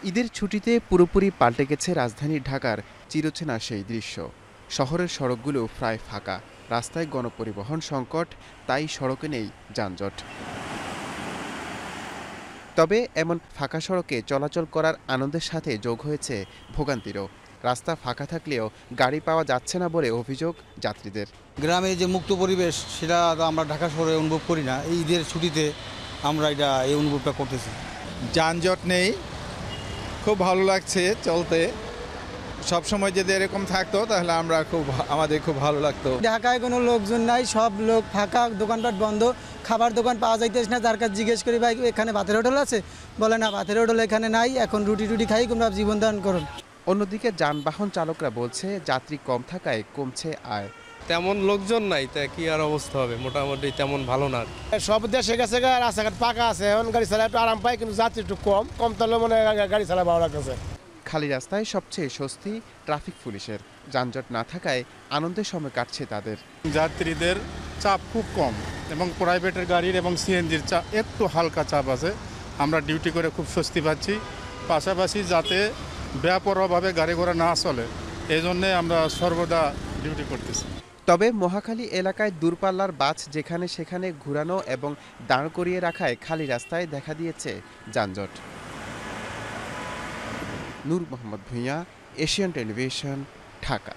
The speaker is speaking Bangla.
ঈদের ছুটিতে পুরোপুরি পাল্টে গেছে রাজধানী ঢাকার চিরচেনা সেই দৃশ্য। শহরের সড়কগুলো প্রায় ফাঁকা, রাস্তায় গণপরিবহন সংকট, তাই সড়কে নেই যানজট। তবে এমন ফাঁকা সড়কে চলাচল করার আনন্দের সাথে যোগ হয়েছে ভোগান্তিরও। রাস্তা ফাঁকা থাকলেও গাড়ি পাওয়া যাচ্ছে না বলে অভিযোগ যাত্রীদের। গ্রামে যে মুক্ত পরিবেশ সেটা আমরা ঢাকা শহরে অনুভব করি না। এই ঈদের ছুটিতে আমরা এই অনুভবটা করতেছি। যানজট নেই, খুব ভালো লাগছে চলতে। সব সময় যদি এরকম থাকতো তাহলে আমাদের খুব ভালো লাগতো। ঢাকায় কোনো লোকজন নাই, সব লোক ফাঁকা, দোকানপাট বন্ধ, খাবার দোকান পাওয়া যাইতেছে না। যার কাছে জিজ্ঞেস করি ভাই এখানে ভাতের হোটেল আছে, বলে না ভাতের হোটেল এখানে নাই, এখন রুটি টুটি খাই, তোমরা জীবন ধারণ করুন। অন্যদিকে যানবাহন চালকরা বলছে যাত্রী কম থাকায় কমছে আয়। তেমন লোকজন নাই, তাই কি আর অবস্থা হবে, মোটামুটি তেমন ভালো না। সব দেশে গেছে, রাস্তাঘাট পাকা আছে, এখন গাড়ি চালা একটু আরাম পায়, কিন্তু যাত্রী একটু কম তাহলে মনে হয় গাড়ি চালা ভালো লাগতেছে। খালি রাস্তায় সবচেয়ে স্বস্তি ট্রাফিক পুলিশের। যানজট না থাকায় আনন্দের সময় কাটছে তাদের। যাত্রীদের চাপ খুব কম এবং প্রাইভেটের গাড়ির এবং সিএনজির চাপ একটু হালকা চাপ আছে। আমরা ডিউটি করে খুব স্বস্তি পাচ্ছি। পাশাপাশি যাতে বেপরোয়াভাবে গাড়ি ঘোড়া না চলে, এই জন্যে আমরা সর্বদা ডিউটি করতেছি। তবে মহাখালী এলাকায় দূরপাল্লার বাস যেখানে সেখানে ঘুরানো এবং দাঁড় করিয়ে রাখায় খালি রাস্তায় দেখা দিয়েছে যানজট। নূর মোহাম্মদ ভূঁইয়া, এশিয়ান টেলিভিশন, ঢাকা।